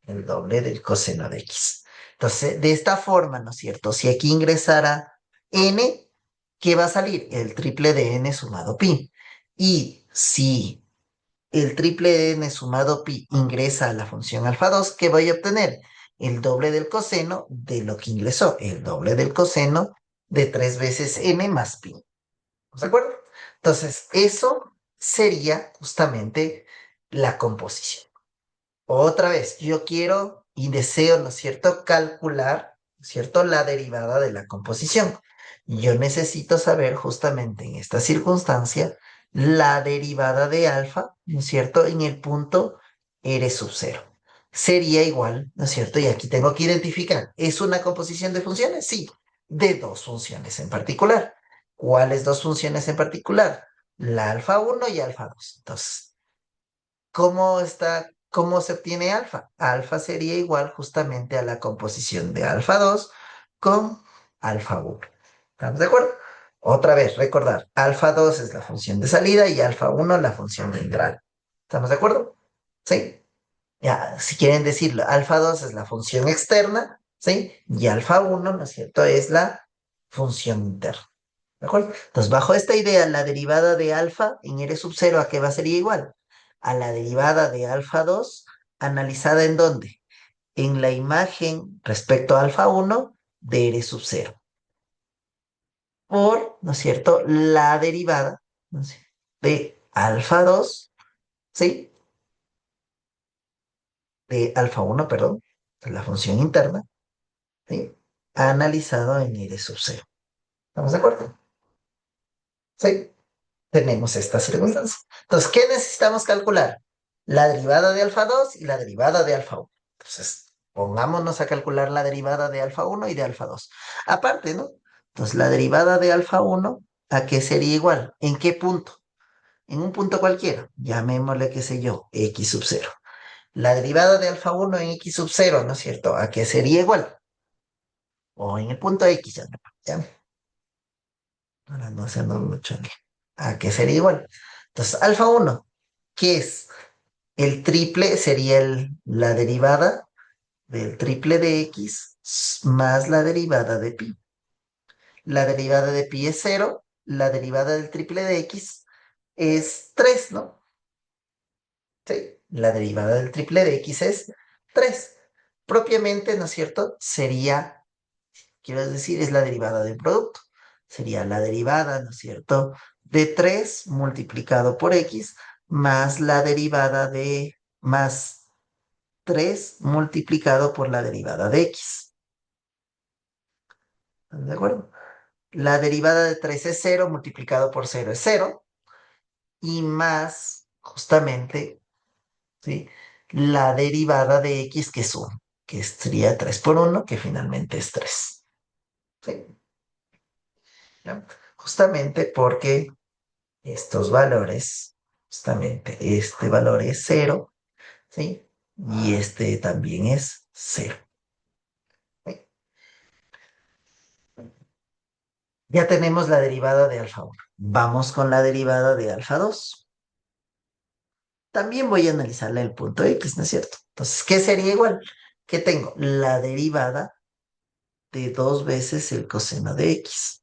el doble del coseno de x. Entonces, de esta forma, ¿no es cierto? Si aquí ingresara n, ¿qué va a salir? El triple de n sumado pi. Y si el triple de n sumado pi ingresa a la función alfa 2, ¿qué voy a obtener? El doble del coseno de lo que ingresó, el doble del coseno de 3 veces n más pi. ¿De acuerdo? Entonces, eso sería justamente la composición. Otra vez, yo quiero y deseo, ¿no es cierto?, calcular, ¿no es cierto?, la derivada de la composición. Yo necesito saber justamente en esta circunstancia la derivada de alfa, ¿no es cierto?, en el punto R sub cero. Sería igual, ¿no es cierto? Y aquí tengo que identificar, ¿es una composición de funciones? Sí, de dos funciones en particular. ¿Cuáles dos funciones en particular? La alfa uno y alfa 2. Entonces, ¿cómo se obtiene alfa? Alfa sería igual justamente a la composición de alfa 2 con alfa uno. ¿Estamos de acuerdo? Otra vez, recordar, alfa 2 es la función de salida y alfa uno la función de entrada. ¿Estamos de acuerdo? ¿Sí? Ya, si quieren decirlo, alfa 2 es la función externa, ¿sí? Y alfa uno, ¿no es cierto?, es la función interna. ¿De acuerdo? Entonces, bajo esta idea, la derivada de alfa en R sub cero, ¿a qué va a ser igual? A la derivada de alfa 2 analizada en dónde? En la imagen respecto a alfa uno de R sub cero. Por, ¿no es cierto?, la derivada, ¿no es cierto?, de alfa 2, ¿sí? De alfa uno, perdón, de la función interna, ¿sí? Analizado en R sub cero. ¿Estamos de acuerdo? Sí. Tenemos esta circunstancia. Entonces, ¿qué necesitamos calcular? La derivada de alfa 2 y la derivada de alfa uno. Entonces, pongámonos a calcular la derivada de alfa uno y de alfa 2. Aparte, ¿no? Entonces, la derivada de alfa uno, ¿a qué sería igual? ¿En qué punto? En un punto cualquiera. Llamémosle, qué sé yo, x sub cero. La derivada de alfa uno en x sub cero, ¿no es cierto? ¿A qué sería igual? O en el punto x, ¿ya? Para no hacernos mucho. ¿A qué sería igual? Entonces, alfa uno, ¿qué es? El triple sería la derivada del triple de x más la derivada de pi. La derivada de pi es cero, la derivada del triple de x es 3, ¿no? Sí, la derivada del triple de x es 3. Propiamente, ¿no es cierto? Sería, quiero decir, es la derivada del producto. Sería la derivada, ¿no es cierto?, de 3 multiplicado por x más la derivada de más 3 multiplicado por la derivada de x. ¿Están de acuerdo? La derivada de 3 es cero, multiplicado por cero es cero, y más justamente, ¿sí?, la derivada de x, que es 1, que sería 3 por uno, que finalmente es 3. ¿Sí? ¿Ya? Justamente porque estos valores, justamente este valor es cero, ¿sí? Y este también es cero. ¿Sí? Ya tenemos la derivada de alfa uno. Vamos con la derivada de alfa 2. También voy a analizarla el punto X, ¿no es cierto? Entonces, ¿qué sería igual? Que tengo la derivada de 2 veces el coseno de X.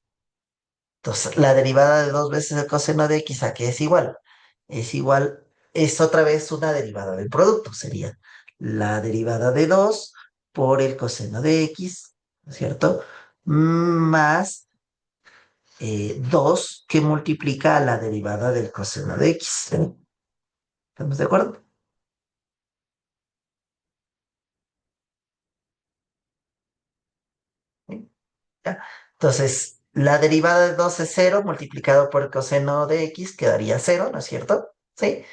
Entonces, la derivada de 2 veces el coseno de X, ¿a qué es igual? Es igual, es otra vez una derivada del producto, sería la derivada de 2 por el coseno de x, ¿no es cierto? Más 2 que multiplica a la derivada del coseno de x. ¿Estamos de acuerdo? ¿Sí? ¿Ya? Entonces, la derivada de 2 es 0 multiplicado por el coseno de x quedaría 0, ¿no es cierto? ¿Sí?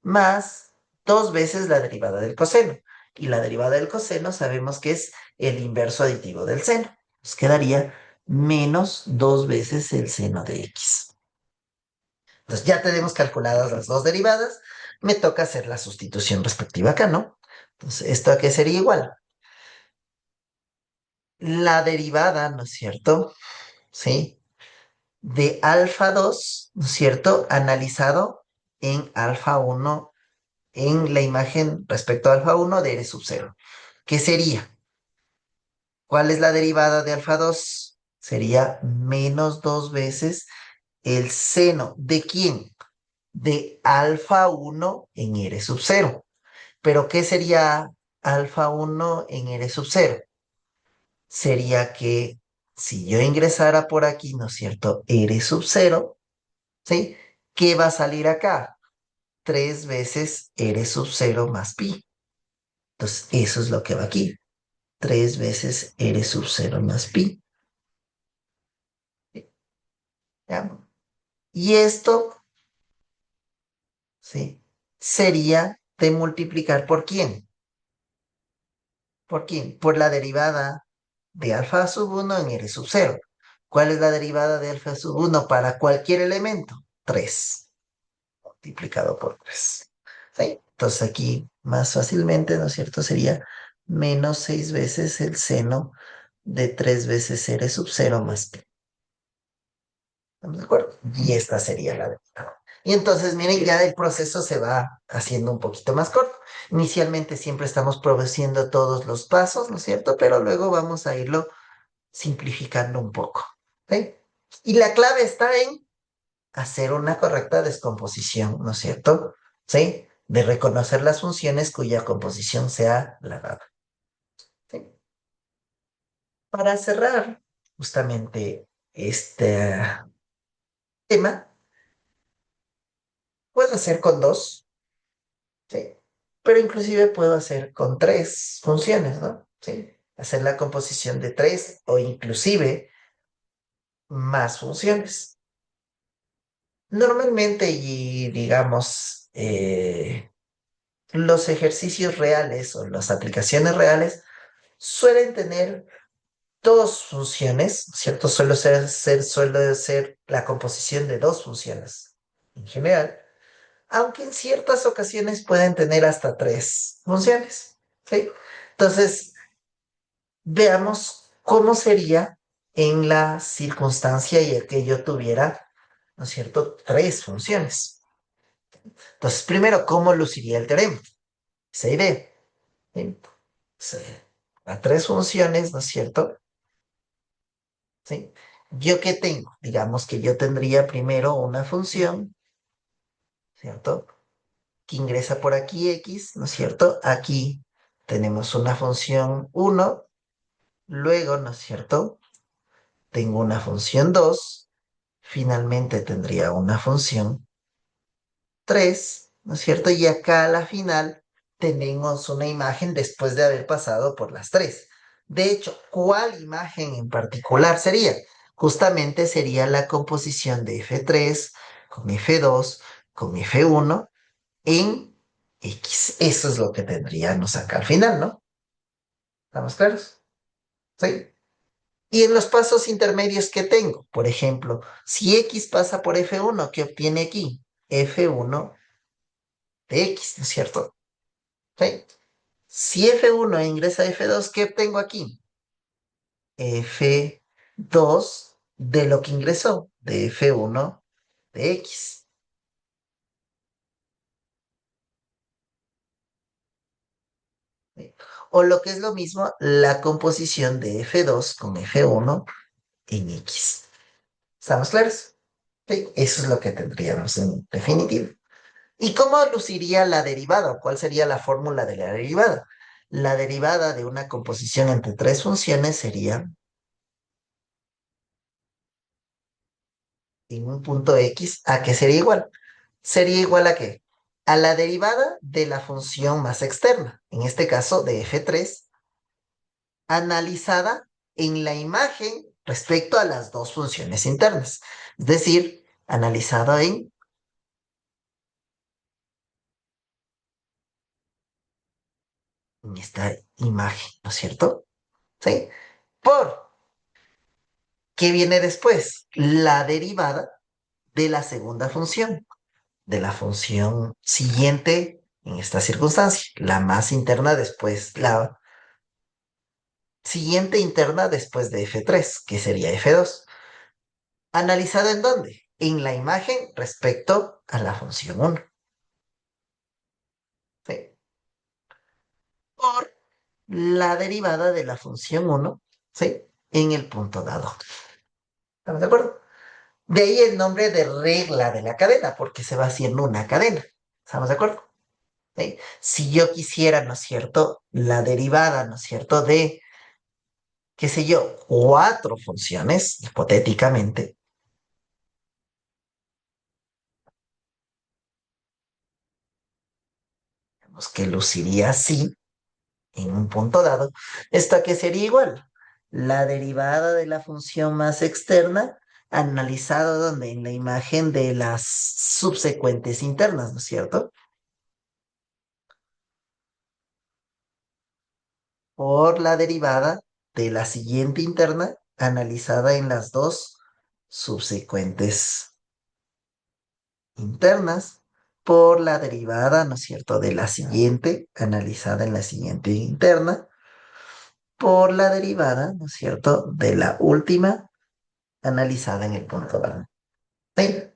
Más 2 veces la derivada del coseno. Y la derivada del coseno sabemos que es el inverso aditivo del seno. Nos quedaría menos 2 veces el seno de x. Entonces ya tenemos calculadas las dos derivadas. Me toca hacer la sustitución respectiva acá, ¿no? Entonces, ¿esto a qué sería igual? La derivada, ¿no es cierto? ¿Sí? De alfa 2, ¿no es cierto? Analizado en alfa uno en la imagen respecto a alfa uno de R sub 0. ¿Qué sería? ¿Cuál es la derivada de alfa 2? Sería menos 2 veces el seno. ¿De quién? De alfa uno en R sub 0. ¿Pero qué sería alfa uno en R sub 0? Sería que si yo ingresara por aquí, ¿no es cierto? R sub 0, ¿sí? ¿Qué va a salir acá? 3 veces R sub 0 más pi. Entonces, eso es lo que va aquí. 3 veces R sub 0 más pi. ¿Ya? Y esto, ¿sí? Sería de multiplicar por quién. ¿Por quién? Por la derivada de alfa sub uno en R sub 0. ¿Cuál es la derivada de alfa sub uno para cualquier elemento? 3 multiplicado por 3. ¿Sí? Entonces aquí más fácilmente, ¿no es cierto? Sería menos 6 veces el seno de 3 veces R sub 0 más pi. ¿Estamos de acuerdo? Y esta sería la derivada. Y entonces, miren, ya el proceso se va haciendo un poquito más corto. Inicialmente siempre estamos produciendo todos los pasos, ¿no es cierto? Pero luego vamos a irlo simplificando un poco. ¿Sí? Y la clave está en hacer una correcta descomposición, ¿no es cierto? ¿Sí? De reconocer las funciones cuya composición sea la dada. ¿Sí? Para cerrar justamente este tema, puedo hacer con dos, ¿sí? Pero inclusive puedo hacer con tres funciones, ¿no? ¿Sí? Hacer la composición de tres o inclusive más funciones. Normalmente, y digamos, los ejercicios reales o las aplicaciones reales suelen tener dos funciones, ¿cierto? Suele ser la composición de dos funciones en general, aunque en ciertas ocasiones pueden tener hasta tres funciones, ¿sí? Entonces, veamos cómo sería en la circunstancia y el que yo tuviera, ¿no es cierto?, tres funciones. Entonces, primero, ¿cómo luciría el teorema? Esa idea. ¿Sí? Sí. A tres funciones, ¿no es cierto? ¿Sí? ¿Yo qué tengo? Digamos que yo tendría primero una función, ¿cierto? Que ingresa por aquí x, ¿no es cierto? Aquí tenemos una función uno, luego, ¿no es cierto? Tengo una función 2, finalmente tendría una función 3, ¿no es cierto? Y acá a la final tenemos una imagen después de haber pasado por las tres. De hecho, ¿cuál imagen en particular sería? Justamente sería la composición de F3 con F2 con F1 en X. Eso es lo que tendríamos acá al final, ¿no? ¿Estamos claros? Sí. Y en los pasos intermedios que tengo, por ejemplo, si X pasa por F1, ¿qué obtiene aquí? F1 de X, ¿no es cierto? ¿Sí? Si F1 ingresa a F2, ¿qué obtengo aquí? F2 de lo que ingresó, de F1 de X. ¿Sí? O lo que es lo mismo, la composición de F2 con F1 en X. ¿Estamos claros? Sí, eso es lo que tendríamos en definitiva. ¿Y cómo luciría la derivada? ¿O cuál sería la fórmula de la derivada? La derivada de una composición entre tres funciones sería, en un punto X, ¿a qué sería igual? ¿Sería igual a qué? A la derivada de la función más externa, en este caso de f3, analizada en la imagen respecto a las dos funciones internas. Es decir, analizada en esta imagen, ¿no es cierto? ¿Sí? Por ¿qué viene después? La derivada de la segunda función, de la función siguiente en esta circunstancia, la más interna después, la siguiente interna después de f3, que sería f2. ¿Analizado en dónde? En la imagen respecto a la función 1. ¿Sí? Por la derivada de la función 1, ¿sí? En el punto dado. ¿Estamos de acuerdo? De ahí el nombre de regla de la cadena, porque se va haciendo una cadena. ¿Estamos de acuerdo? ¿Sí? Si yo quisiera, ¿no es cierto?, la derivada, ¿no es cierto?, de, qué sé yo, cuatro funciones, hipotéticamente, pues que luciría así en un punto dado, ¿esta qué sería igual? La derivada de la función más externa, analizado donde en la imagen de las subsecuentes internas, ¿no es cierto? Por la derivada de la siguiente interna, analizada en las dos subsecuentes internas, por la derivada, ¿no es cierto?, de la siguiente, analizada en la siguiente interna, por la derivada, ¿no es cierto?, de la última, analizada en el punto A. ¿Sí?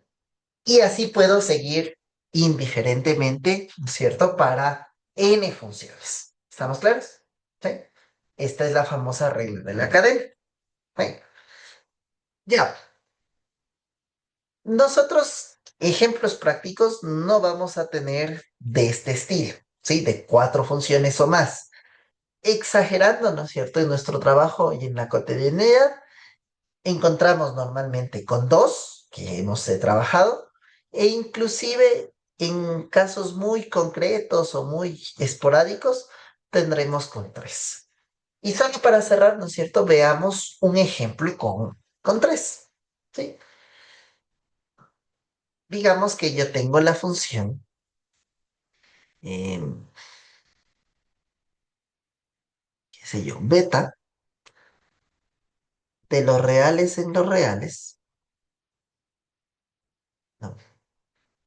Y así puedo seguir indiferentemente, ¿no es cierto?, para n funciones. ¿Estamos claros? ¿Sí? Esta es la famosa regla de la cadena. ¿Sí? Ya, nosotros ejemplos prácticos no vamos a tener de este estilo, ¿sí? De cuatro funciones o más. Exagerando, ¿no es cierto? En nuestro trabajo y en la cotidianidad, encontramos normalmente con dos, que hemos trabajado, e inclusive en casos muy concretos o muy esporádicos, tendremos con tres. Y solo para cerrar, ¿no es cierto? Veamos un ejemplo con tres, ¿sí? Digamos que yo tengo la función, qué sé yo, beta, de los reales en los reales, no,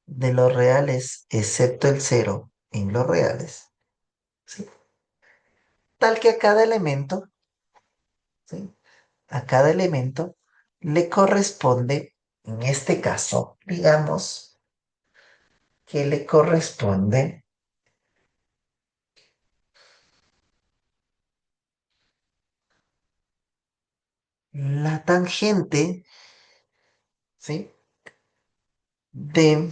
de los reales excepto el cero en los reales, ¿sí? Tal que a cada elemento, ¿sí? A cada elemento le corresponde, en este caso, digamos que le corresponde la tangente, ¿sí? De,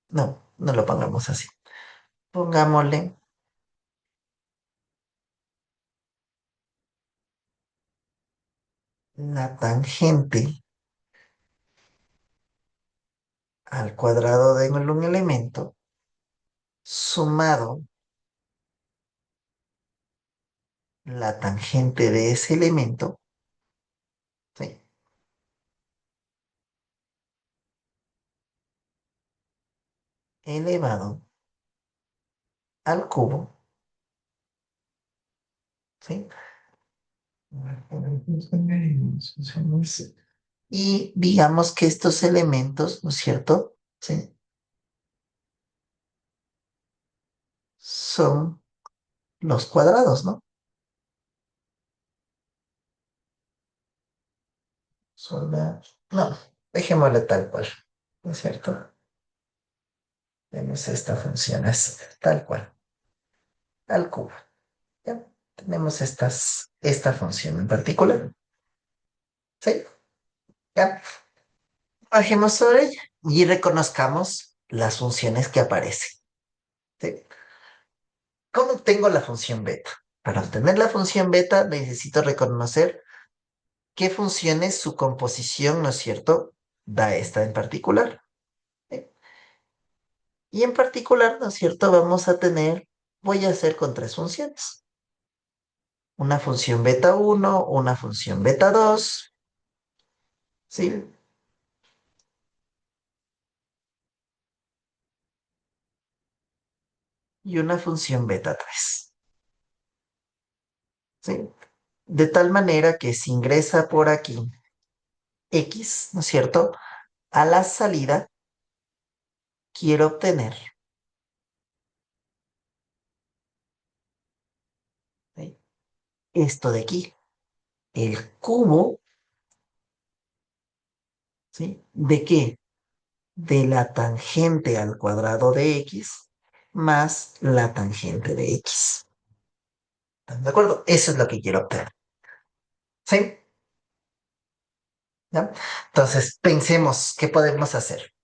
no, no lo pongamos así. Pongámosle la tangente al cuadrado de un elemento sumado la tangente de ese elemento, ¿sí? Elevado al cubo, ¿sí? Y digamos que estos elementos, ¿no es cierto? ¿Sí? Son los cuadrados, ¿no? No, dejémoslo tal cual, ¿no es cierto? Tenemos esta función es tal cual, al cubo. ¿Ya? Tenemos esta función en particular, ¿sí? ¿Ya? Bajemos sobre ella y reconozcamos las funciones que aparecen. ¿Sí? ¿Cómo obtengo la función beta? Para obtener la función beta necesito reconocer qué funciones su composición, ¿no es cierto?, da esta en particular. ¿Sí? Y en particular, ¿no es cierto?, vamos a tener, voy a hacer con tres funciones. Una función beta uno, una función beta 2, ¿sí? Y una función beta 3, ¿sí? De tal manera que si ingresa por aquí X, ¿no es cierto?, a la salida quiero obtener, ¿sí?, esto de aquí, el cubo, ¿sí?, ¿de qué? De la tangente al cuadrado de X más la tangente de X. ¿Están de acuerdo? Eso es lo que quiero obtener. ¿Sí? ¿Ya? Entonces, pensemos, ¿qué podemos hacer?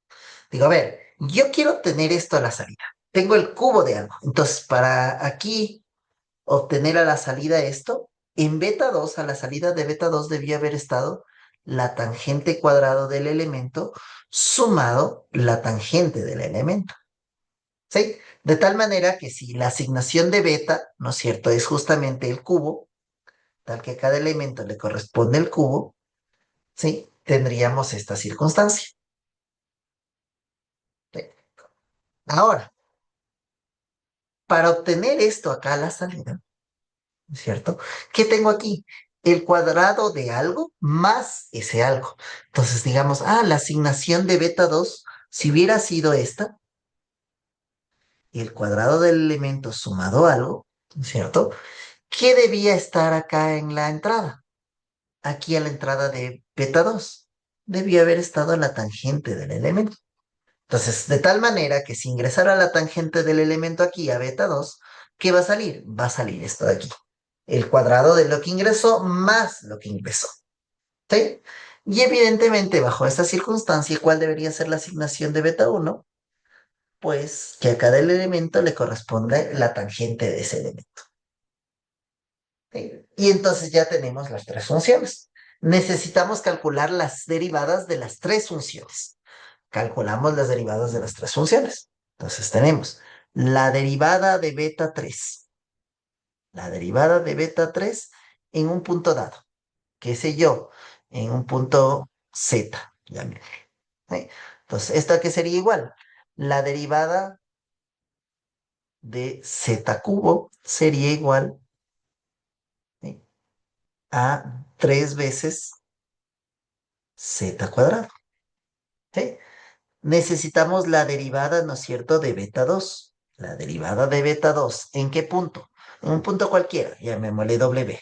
Digo, a ver, yo quiero obtener esto a la salida. Tengo el cubo de algo. Entonces, para aquí obtener a la salida esto, en beta 2 a la salida de beta 2 debía haber estado la tangente cuadrado del elemento sumado la tangente del elemento. ¿Sí? De tal manera que si la asignación de beta, ¿no es cierto?, es justamente el cubo, tal que a cada elemento le corresponde el cubo, ¿sí?, tendríamos esta circunstancia. ¿Sí? Ahora, para obtener esto acá a la salida, ¿no es cierto? ¿Qué tengo aquí? El cuadrado de algo más ese algo. Entonces, digamos, la asignación de beta 2, si hubiera sido esta, el cuadrado del elemento sumado a algo, ¿no es cierto? ¿Qué debía estar acá en la entrada? Aquí a la entrada de beta 2 debía haber estado la tangente del elemento. Entonces, de tal manera que si ingresara la tangente del elemento aquí a beta 2, ¿qué va a salir? Va a salir esto de aquí. El cuadrado de lo que ingresó más lo que ingresó. ¿Sí? Y evidentemente, bajo esta circunstancia, ¿cuál debería ser la asignación de beta 1? Pues que a cada elemento le corresponde la tangente de ese elemento. ¿Sí? Y entonces ya tenemos las tres funciones. Necesitamos calcular las derivadas de las tres funciones. Calculamos las derivadas de las tres funciones. Entonces tenemos la derivada de beta 3, la derivada de beta 3 en un punto dado, qué sé yo, en un punto z. Ya me- ¿sí? Entonces, ¿esto qué sería igual? La derivada de z cubo sería igual, ¿sí?, a 3 veces z cuadrado. ¿Sí? Necesitamos la derivada, ¿no es cierto?, de beta 2. La derivada de beta 2, ¿en qué punto? En un punto cualquiera, llamémosle W.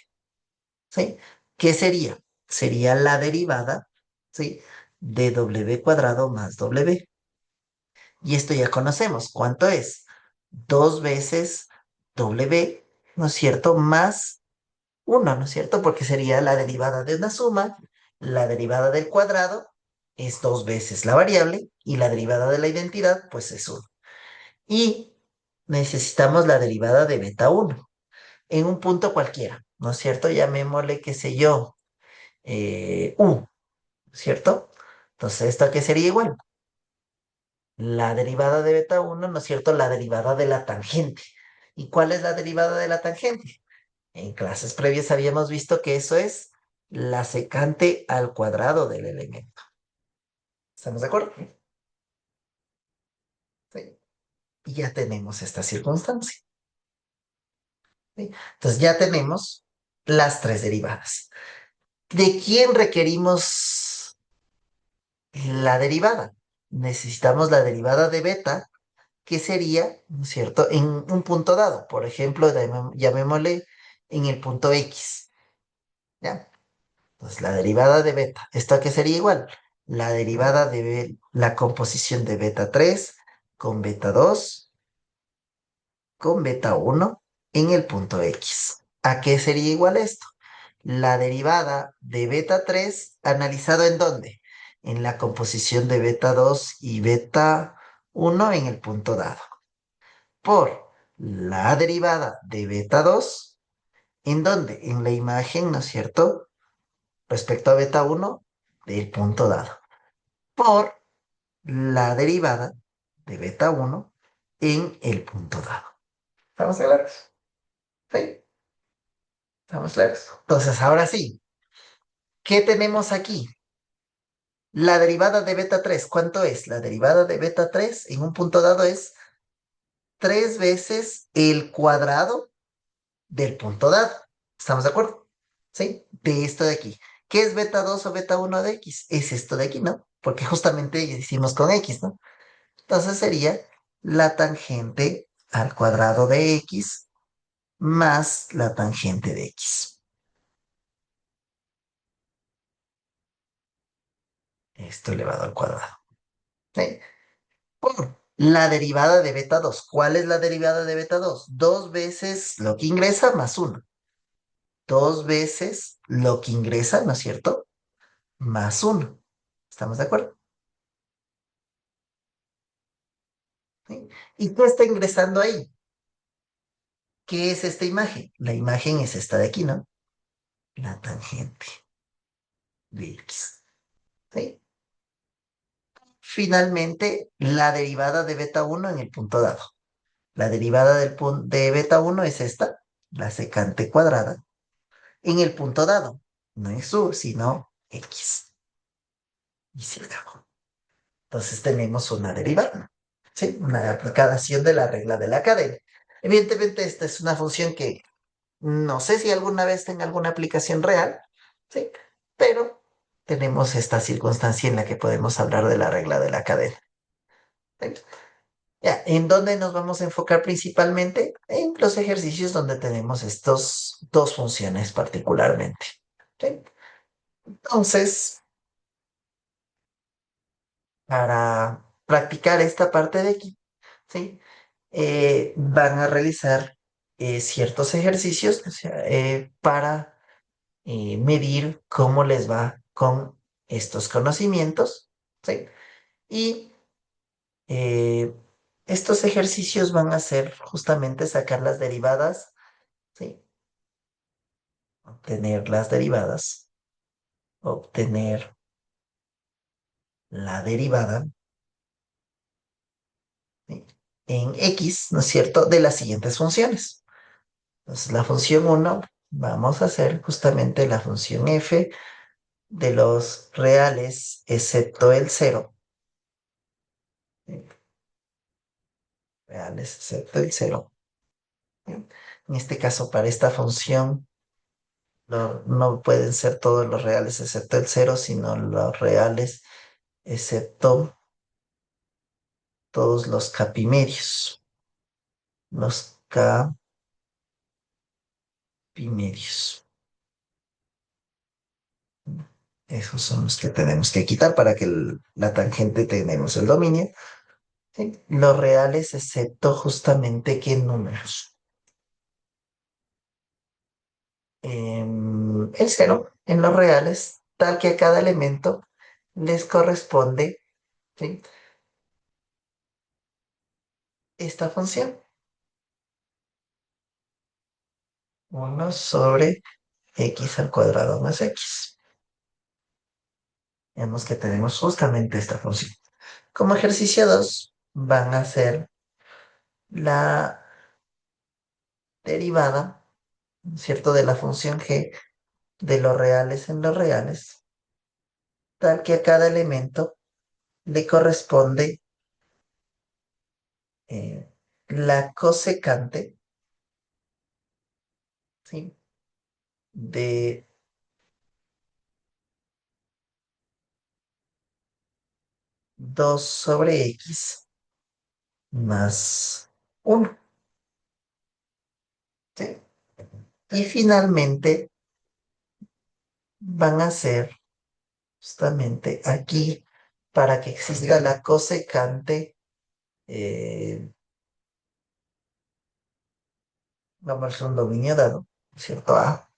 ¿Sí? ¿Qué sería? Sería la derivada, ¿sí?, de W cuadrado más W. Y esto ya conocemos. ¿Cuánto es? 2 veces W, ¿no es cierto?, más uno, ¿no es cierto? Porque sería la derivada de una suma, la derivada del cuadrado es 2 veces la variable y la derivada de la identidad pues es uno. Y necesitamos la derivada de beta uno en un punto cualquiera, ¿no es cierto? Llamémosle, qué sé yo, U, ¿cierto? Entonces, ¿esto a qué sería igual? La derivada de beta uno, ¿no es cierto? La derivada de la tangente. ¿Y cuál es la derivada de la tangente? En clases previas habíamos visto que eso es la secante al cuadrado del elemento. ¿Estamos de acuerdo? Sí. Y ya tenemos esta circunstancia. ¿Sí? Entonces ya tenemos las tres derivadas. ¿De quién requerimos la derivada? Necesitamos la derivada de beta, que sería, ¿no es cierto?, en un punto dado. Por ejemplo, llamémosle en el punto X. ¿Ya? Entonces, la derivada de beta. ¿Esto a qué sería igual? La derivada de la composición de beta 3 con beta 2 con beta uno en el punto X. ¿A qué sería igual esto? La derivada de beta 3 analizado en dónde? En la composición de beta 2 y beta uno en el punto dado por la derivada de beta 2, ¿en dónde? En la imagen, ¿no es cierto? Respecto a beta uno del punto dado, por la derivada de beta uno en el punto dado. ¿Estamos claros? Sí, estamos claros. Entonces, ahora sí, ¿qué tenemos aquí? La derivada de beta 3, ¿cuánto es? La derivada de beta 3 en un punto dado es 3 veces el cuadrado del punto dado. ¿Estamos de acuerdo? ¿Sí? De esto de aquí. ¿Qué es beta 2 o beta uno de X? Es esto de aquí, ¿no? Porque justamente hicimos con X, ¿no? Entonces sería la tangente al cuadrado de X más la tangente de X. Esto elevado al cuadrado. ¿Sí? Por la derivada de beta 2. ¿Cuál es la derivada de beta 2? Dos veces lo que ingresa más uno. Dos veces lo que ingresa, ¿no es cierto? Más uno. ¿Estamos de acuerdo? ¿Sí? ¿Y qué está ingresando ahí? ¿Qué es esta imagen? La imagen es esta de aquí, ¿no? La tangente de X. ¿Sí? Finalmente, la derivada de beta uno en el punto dado. La derivada de beta uno es esta, la secante cuadrada, en el punto dado. No es u, sino X. Y se acabó. Entonces tenemos una derivada. ¿Sí? Una aplicación de la regla de la cadena. Evidentemente, esta es una función que no sé si alguna vez tenga alguna aplicación real, ¿sí? Pero tenemos esta circunstancia en la que podemos hablar de la regla de la cadena. ¿Sí? Ya, ¿en dónde nos vamos a enfocar principalmente? En los ejercicios donde tenemos estos dos funciones particularmente. ¿Sí? Entonces, para practicar esta parte de aquí, ¿sí? Van a realizar ciertos ejercicios, o sea, para medir cómo les va con estos conocimientos, ¿sí? Y eh, estos ejercicios van a ser justamente sacar las derivadas, ¿sí? Obtener las derivadas, obtener la derivada, ¿sí? En X, ¿no es cierto?, de las siguientes funciones. Entonces, la función uno vamos a hacer justamente la función f de los reales excepto el cero, ¿sí? Reales excepto el cero. ¿Sí? En este caso, para esta función, no pueden ser todos los reales excepto el cero, sino los reales excepto todos los capimerios. Los capimerios. Esos son los que tenemos que quitar para que la tangente tenemos el dominio. ¿Sí? Los reales excepto justamente qué números. El cero en los reales, tal que a cada elemento les corresponde, ¿sí?, esta función. Uno sobre x al cuadrado más x. Vemos que tenemos justamente esta función. Como ejercicio 2 van a hacer la derivada, ¿cierto?, de la función g de los reales en los reales, tal que a cada elemento le corresponde eh, la cosecante, ¿sí?, de 2 sobre x más 1. ¿Sí? Y finalmente van a ser justamente aquí para que exista la cosecante, eh, vamos a hacer un dominio dado, ¿cierto? A,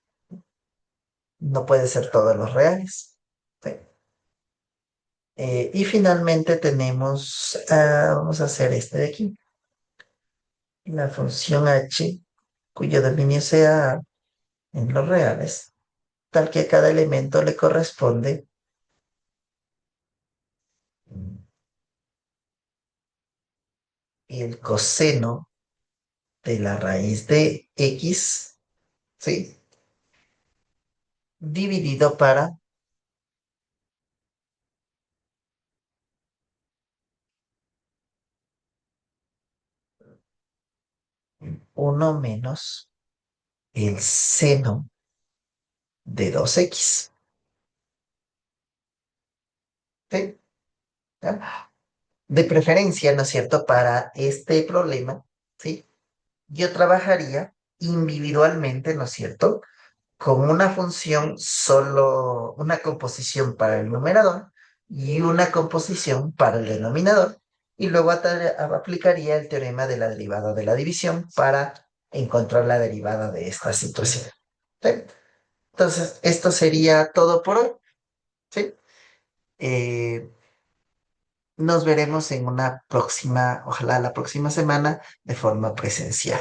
no puede ser todos los reales. ¿Sí? Y finalmente tenemos, vamos a hacer este de aquí, la función h, cuyo dominio sea en los reales, tal que a cada elemento le corresponde el coseno de la raíz de x, ¿sí? Dividido para 1 menos el seno de 2x, ¿sí? ¿Ya? De preferencia, ¿no es cierto? Para este problema, ¿sí? Yo trabajaría individualmente, ¿no es cierto? Con una función solo, una composición para el numerador y una composición para el denominador. Y luego aplicaría el teorema de la derivada de la división para encontrar la derivada de esta situación. ¿Sí? Entonces, esto sería todo por hoy. ¿Sí? Eh, Nos veremos en una próxima, ojalá la próxima semana, de forma presencial.